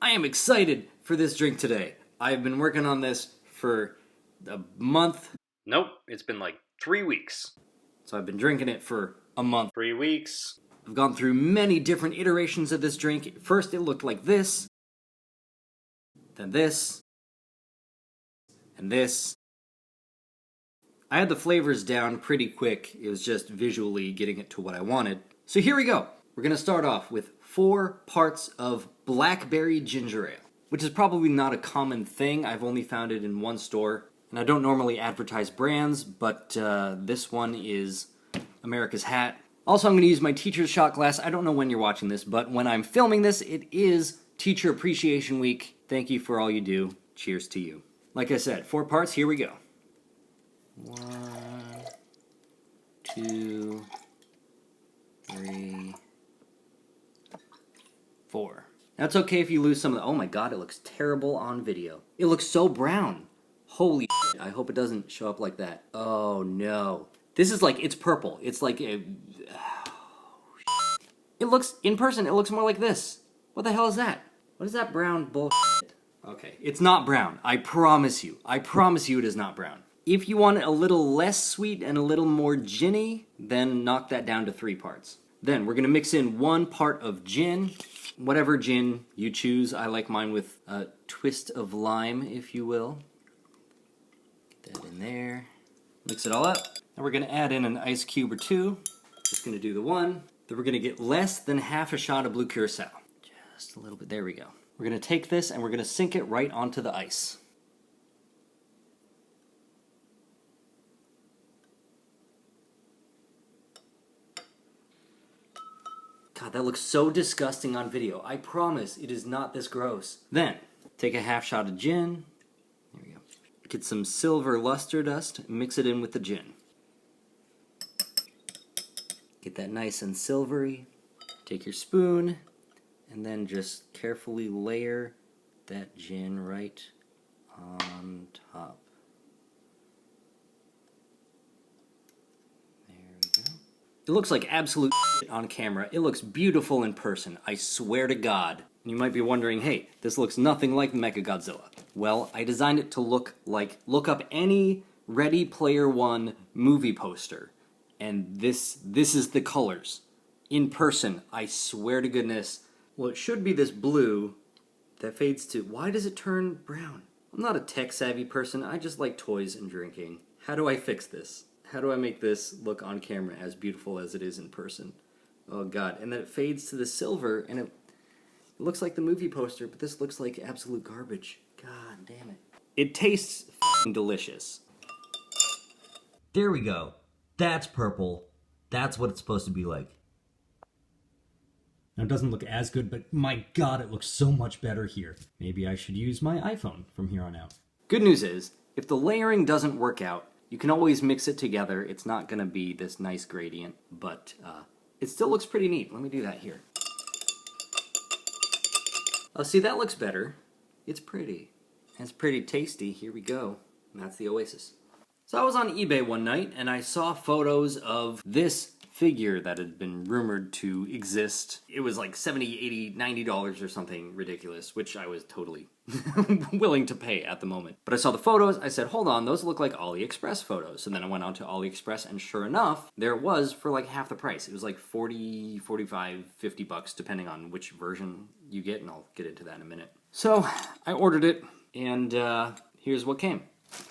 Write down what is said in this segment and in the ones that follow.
I am excited for this drink today. I've been working on this for a month. Nope, it's been like 3 weeks. So I've been drinking it for a month. 3 weeks. I've gone through many different iterations of this drink. First it looked like this, then this, and this. I had the flavors down pretty quick. It was just visually getting it to what I wanted. So here we go. We're going to start off with 4 parts of blackberry ginger ale, which is probably not a common thing. I've only found it in one store. And I don't normally advertise brands, but this one is America's Hat. Also, I'm going to use my teacher's shot glass. I don't know when you're watching this, but when I'm filming this, it is Teacher Appreciation Week. Thank you for all you do. Cheers to you. Like I said, 4 parts. Here we go. 1, 2, 3, 4. Now it's okay if you lose some of the... Oh my god, it looks terrible on video. It looks so brown. Holy shit, I hope it doesn't show up like that. Oh no. This is like, it's purple. It's like a... Oh, it looks, in person, it looks more like this. What the hell is that? What is that brown bullshit? Okay, it's not brown. I promise you. I promise you it is not brown. If you want it a little less sweet and a little more ginny, then knock that down to 3 parts. Then we're gonna mix in 1 part of gin. Whatever gin you choose. I like mine with a twist of lime, if you will. Get that in there. Mix it all up. Now we're gonna add in an ice cube or 2. Just gonna do the 1. Then we're gonna get less than half a shot of blue curacao. Just a little bit, there we go. We're gonna take this and we're gonna sink it right onto the ice. God, that looks so disgusting on video. I promise it is not this gross. Then, take a half shot of gin. There we go. Get some silver luster dust, mix it in with the gin. Get that nice and silvery. Take your spoon, and then just carefully layer that gin right on top. It looks like absolute shit on camera. It looks beautiful in person, I swear to God. And you might be wondering, hey, this looks nothing like Mechagodzilla. Well, I designed it to look up any Ready Player One movie poster. And this is the colors. In person, I swear to goodness. Well, it should be this blue that fades to... Why does it turn brown? I'm not a tech-savvy person. I just like toys and drinking. How do I fix this? How do I make this look on camera as beautiful as it is in person? Oh god, and then it fades to the silver, and it looks like the movie poster, but this looks like absolute garbage. God damn it. It tastes f***ing delicious. There we go. That's purple. That's what it's supposed to be like. Now it doesn't look as good, but my god, it looks so much better here. Maybe I should use my iPhone from here on out. Good news is, if the layering doesn't work out, you can always mix it together. It's not going to be this nice gradient, but it still looks pretty neat. Let me do that here. Oh, see, that looks better. It's pretty. It's pretty tasty. Here we go. And that's the Oasis. So I was on eBay one night, and I saw photos of this figure that had been rumored to exist. It was like $70, $80, $90 or something ridiculous, which I was totally willing to pay at the moment. But I saw the photos, I said, hold on, those look like AliExpress photos. So then I went on to AliExpress, and sure enough, there it was for like half the price. It was like 40, 45, 50 bucks, depending on which version you get, and I'll get into that in a minute. So I ordered it, and here's what came.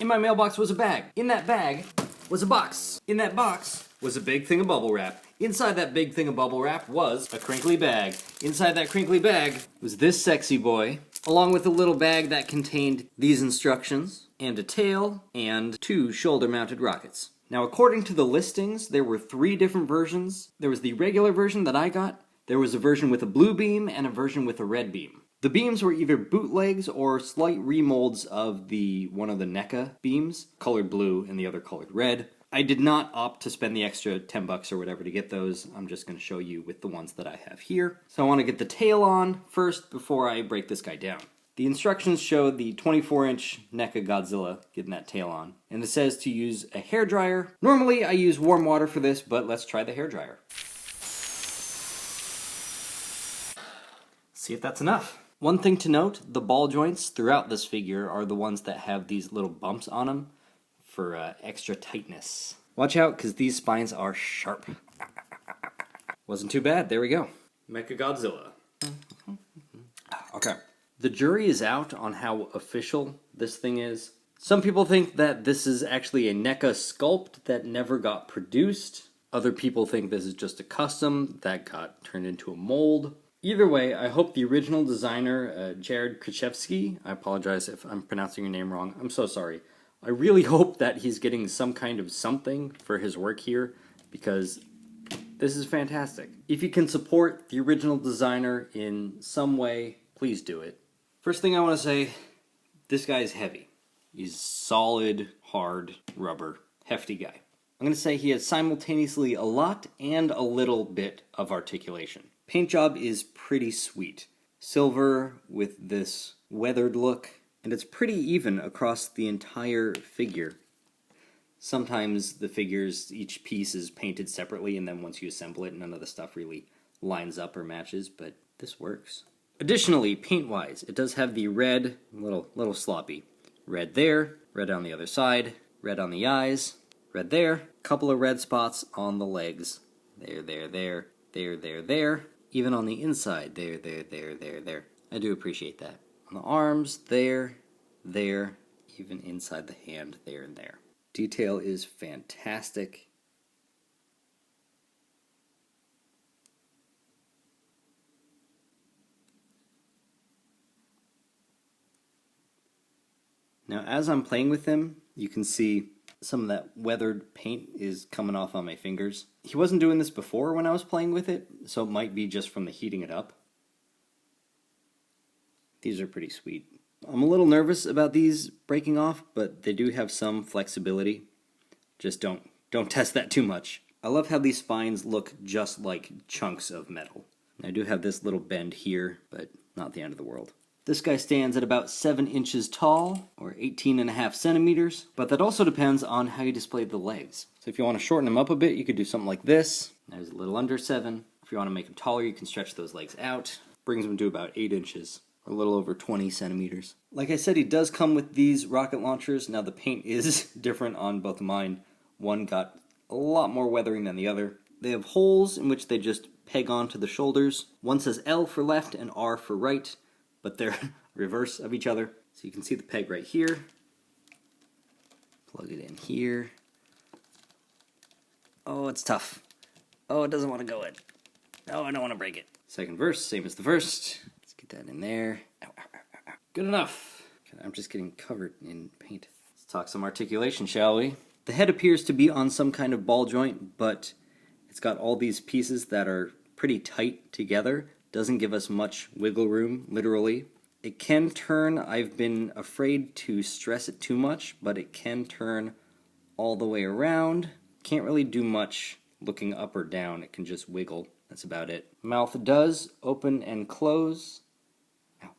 In my mailbox was a bag. In that bag was a box. In that box was a big thing of bubble wrap. Inside that big thing of bubble wrap was a crinkly bag. Inside that crinkly bag was this sexy boy, along with a little bag that contained these instructions, and a tail, and 2 shoulder-mounted rockets. Now, according to the listings, there were 3 different versions. There was the regular version that I got, there was a version with a blue beam, and a version with a red beam. The beams were either bootlegs or slight remolds of one of the NECA beams, colored blue and the other colored red. I did not opt to spend the extra 10 bucks or whatever to get those. I'm just going to show you with the ones that I have here. So I want to get the tail on first before I break this guy down. The instructions show the 24-inch Mechagodzilla getting that tail on. And it says to use a hairdryer. Normally I use warm water for this, but let's try the hairdryer. See if that's enough. One thing to note, the ball joints throughout this figure are the ones that have these little bumps on them for extra tightness. Watch out, because these spines are sharp. Wasn't too bad, there we go. Mechagodzilla. Okay. The jury is out on how official this thing is. Some people think that this is actually a NECA sculpt that never got produced. Other people think this is just a custom that got turned into a mold. Either way, I hope the original designer, Jared Krzyzewski, I apologize if I'm pronouncing your name wrong, I'm so sorry. I really hope that he's getting some kind of something for his work here, because this is fantastic. If you can support the original designer in some way, please do it. First thing I want to say, this guy is heavy. He's solid, hard, rubber, hefty guy. I'm going to say he has simultaneously a lot and a little bit of articulation. Paint job is pretty sweet. Silver with this weathered look, and it's pretty even across the entire figure. Sometimes the figures, each piece is painted separately, and then once you assemble it, none of the stuff really lines up or matches, but this works. Additionally, paint-wise, it does have the red, little sloppy. Red there, red on the other side, red on the eyes, red there, couple of red spots on the legs. There. Even on the inside, there. I do appreciate that. On the arms, there, even inside the hand, there and there. Detail is fantastic. Now, as I'm playing with him, you can see some of that weathered paint is coming off on my fingers. He wasn't doing this before when I was playing with it, so it might be just from the heating it up. These are pretty sweet. I'm a little nervous about these breaking off, but they do have some flexibility. Just don't test that too much. I love how these spines look just like chunks of metal. I do have this little bend here, but not the end of the world. This guy stands at about 7 inches tall, or 18.5 centimeters, but that also depends on how you display the legs. So if you want to shorten him up a bit, you could do something like this. There's a little under 7. If you want to make him taller, you can stretch those legs out. Brings him to about 8 inches, or a little over 20 centimeters. Like I said, he does come with these rocket launchers. Now the paint is different on both of mine. One got a lot more weathering than the other. They have holes in which they just peg onto the shoulders. One says L for left and R for right, but they're reverse of each other. So you can see the peg right here. Plug it in here. Oh, it's tough. Oh, it doesn't want to go in. Oh, I don't want to break it. Second verse, same as the first. Let's get that in there. Ow, ow, ow, ow. Good enough. I'm just getting covered in paint. Let's talk some articulation, shall we? The head appears to be on some kind of ball joint, but it's got all these pieces that are pretty tight together. Doesn't give us much wiggle room, literally. It can turn. I've been afraid to stress it too much, but it can turn all the way around. Can't really do much looking up or down. It can just wiggle. That's about it. Mouth does open and close. Ow.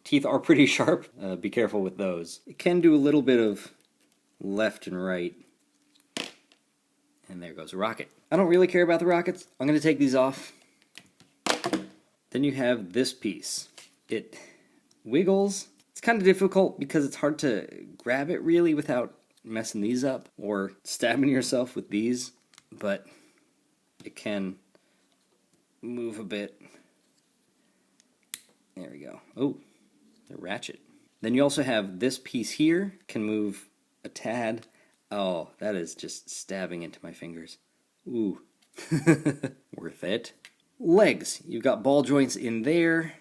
Teeth are pretty sharp. Be careful with those. It can do a little bit of left and right. And there goes a rocket. I don't really care about the rockets. I'm going to take these off. Then you have this piece. It wiggles. It's kind of difficult because it's hard to grab it really without messing these up or stabbing yourself with these, but it can move a bit. There we go. Oh, the ratchet. Then you also have this piece here, can move a tad. Oh, that is just stabbing into my fingers. Ooh. Worth it. Legs. You've got ball joints in there.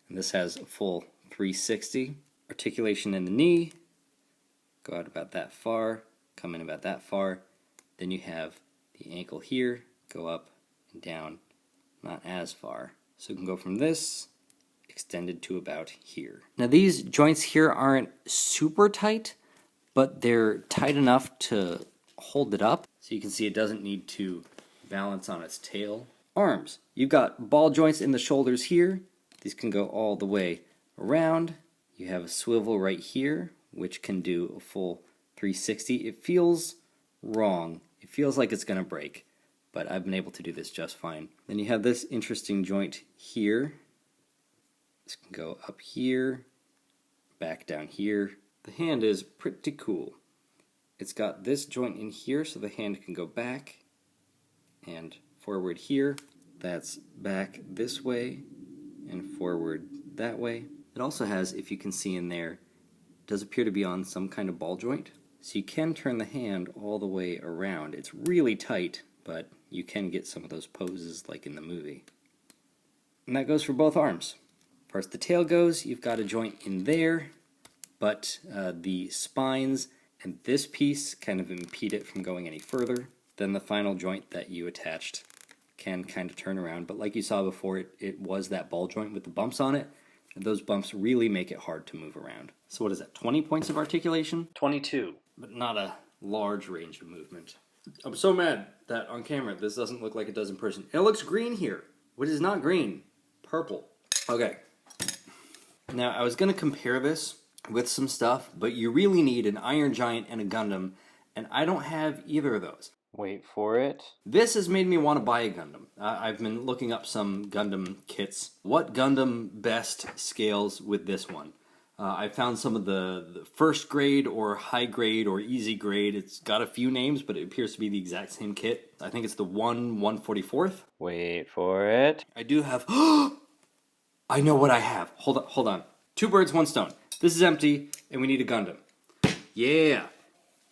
And this has a full 360. Articulation in the knee. Go out about that far. Come in about that far. Then you have the ankle here. Go up and down. Not as far. So you can go from this extended to about here. Now these joints here aren't super tight, but they're tight enough to hold it up. So you can see it doesn't need to balance on its tail. Arms. You've got ball joints in the shoulders here. These can go all the way around. You have a swivel right here, which can do a full 360. It feels wrong. It feels like it's going to break, but I've been able to do this just fine. Then you have this interesting joint here. It can go up here, back down here. The hand is pretty cool. It's got this joint in here so the hand can go back and forward here. That's back this way and forward that way. It also has, if you can see in there, does appear to be on some kind of ball joint. So you can turn the hand all the way around. It's really tight, but you can get some of those poses like in the movie. And that goes for both arms. As far as the tail goes, you've got a joint in there, but the spines and this piece kind of impede it from going any further. Then the final joint that you attached can kind of turn around, but like you saw before, it was that ball joint with the bumps on it. And those bumps really make it hard to move around. So what is that, 20 points of articulation? 22. But not a large range of movement. I'm so mad that on camera this doesn't look like it does in person. It looks green here. What is not green? Purple. Okay. Now I was going to compare this with some stuff, but you really need an Iron Giant and a Gundam, and I don't have either of those. Wait for it. This has made me want to buy a Gundam. I've been looking up some Gundam kits. What Gundam best scales with this one? I found some of the first grade or high grade or easy grade. It's got a few names, but it appears to be the exact same kit. I think it's the 1/144th. Wait for it. I do have... I know what I have. Hold on. 2 birds, 1 stone. This is empty, and we need a Gundam. Yeah!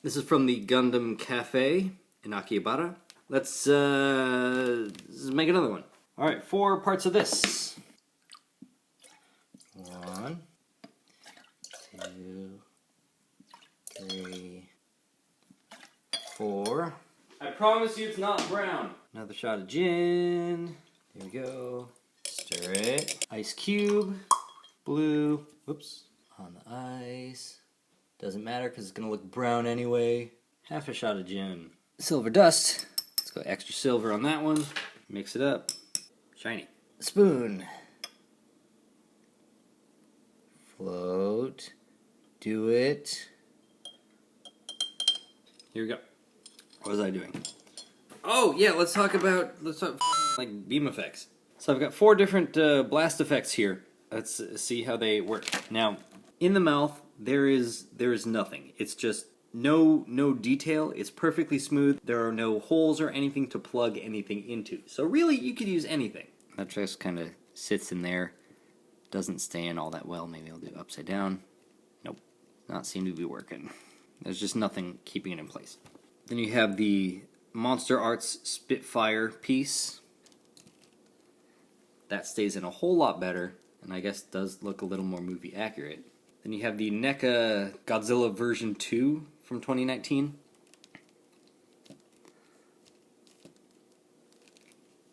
This is from the Gundam Cafe in Akihabara. Let's make another one. Alright, 4 parts of this. 1, 2, 3, 4. I promise you it's not brown. Another shot of gin. There we go. Stir it. Ice cube. Blue. Whoops. On the ice. Doesn't matter because it's going to look brown anyway. Half a shot of gin. Silver dust. Let's go extra silver on that one. Mix it up. Shiny. Spoon. Float. Do it. Here we go. What was I doing? Oh, yeah, let's talk like beam effects. So I've got 4 different blast effects here. Let's see how they work. Now, in the mouth, there is nothing. It's just no detail. It's perfectly smooth. There are no holes or anything to plug anything into. So really, you could use anything. That just kind of sits in there. Doesn't stay in all that well. Maybe I'll do it upside down. Nope. Not seem to be working. There's just nothing keeping it in place. Then you have the Monster Arts Spitfire piece. That stays in a whole lot better, and I guess does look a little more movie accurate. Then you have the NECA Godzilla version 2 from 2019.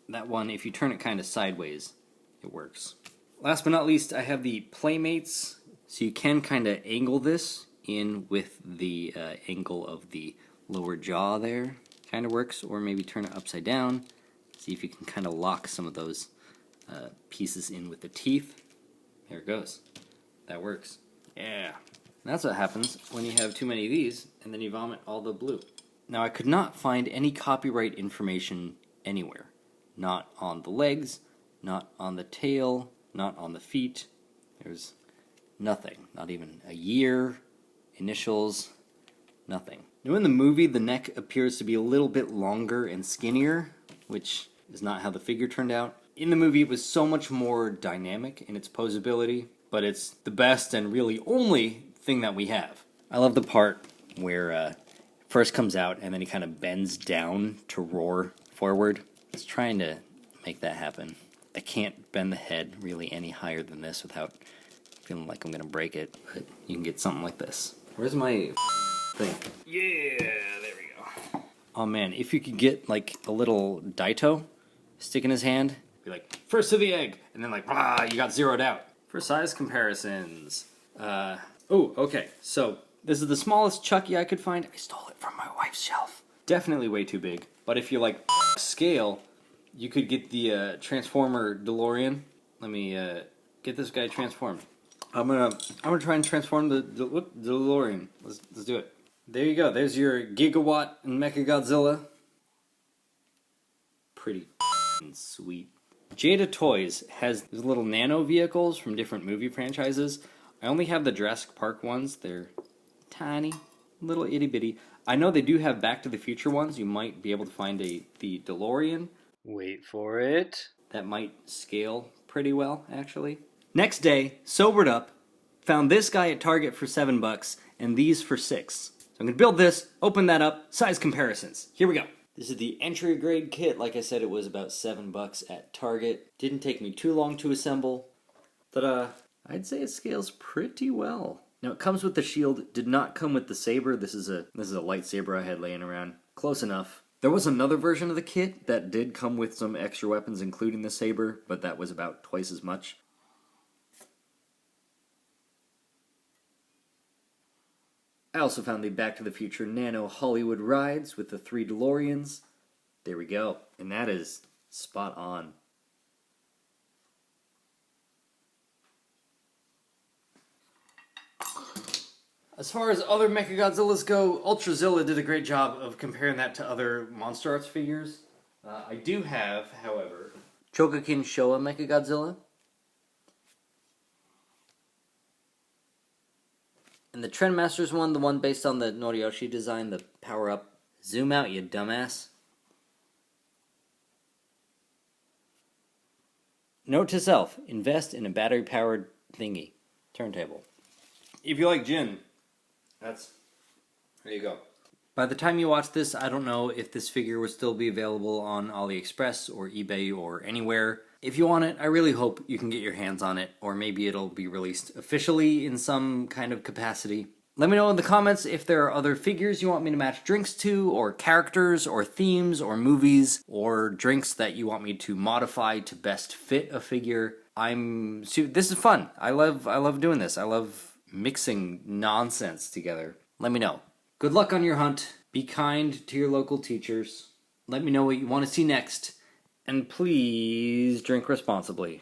That one, if you turn it kind of sideways, it works. Last but not least, I have the Playmates. So you can kind of angle this in with the angle of the lower jaw there. Kind of works, or maybe turn it upside down. See if you can kind of lock some of those pieces in with the teeth. There it goes. That works. Yeah. That's what happens when you have too many of these, and then you vomit all the blue. Now, I could not find any copyright information anywhere. Not on the legs, not on the tail, not on the feet. There's nothing. Not even a year, initials, nothing. Now, in the movie, the neck appears to be a little bit longer and skinnier, which is not how the figure turned out. In the movie, it was so much more dynamic in its posability, but it's the best and really only thing that we have. I love the part where it first comes out and then he kind of bends down to roar forward. I was trying to make that happen. I can't bend the head really any higher than this without feeling like I'm going to break it, but you can get something like this. Where's my thing? Yeah, there we go. Oh man, if you could get like a little Daito stick in his hand, be like, first to the egg, and then like, you got zeroed out. For size comparisons, okay, so this is the smallest Chucky I could find. I stole it from my wife's shelf. Definitely way too big, but if you like scale, you could get the Transformer DeLorean. Let me get this guy transformed. I'm gonna try and transform the DeLorean. Let's do it. There you go. There's your Gigawatt and Mechagodzilla. Pretty sweet. Jada Toys has these little nano vehicles from different movie franchises. I only have the Jurassic Park ones. They're tiny, little itty bitty. I know they do have Back to the Future ones. You might be able to find the DeLorean. Wait for it. That might scale pretty well, actually. Next day, sobered up, found this guy at Target for $7 and these for $6. So I'm going to build this, open that up, size comparisons. Here we go. This is the entry grade kit. Like I said, it was about $7 at Target. Didn't take me too long to assemble. But I'd say it scales pretty well. Now it comes with the shield, did not come with the saber. This is a lightsaber I had laying around. Close enough. There was another version of the kit that did come with some extra weapons, including the saber, but that was about twice as much. I also found the Back to the Future Nano Hollywood rides with the 3 DeLoreans. There we go. And that is spot on. As far as other Mechagodzillas go, Ultrazilla did a great job of comparing that to other Monster Arts figures. I do have, however, Chogokin Showa Mechagodzilla. And the Trendmasters one, the one based on the Noriyoshi design, the power-up. Zoom out, you dumbass. Note to self, invest in a battery-powered thingy. Turntable. If you like gin, there you go. By the time you watch this, I don't know if this figure will still be available on AliExpress or eBay or anywhere. If you want it, I really hope you can get your hands on it, or maybe it'll be released officially in some kind of capacity. Let me know in the comments if there are other figures you want me to match drinks to, or characters, or themes, or movies, or drinks that you want me to modify to best fit a figure. This is fun. I love doing this. I love mixing nonsense together. Let me know. Good luck on your hunt. Be kind to your local teachers. Let me know what you want to see next. And please drink responsibly.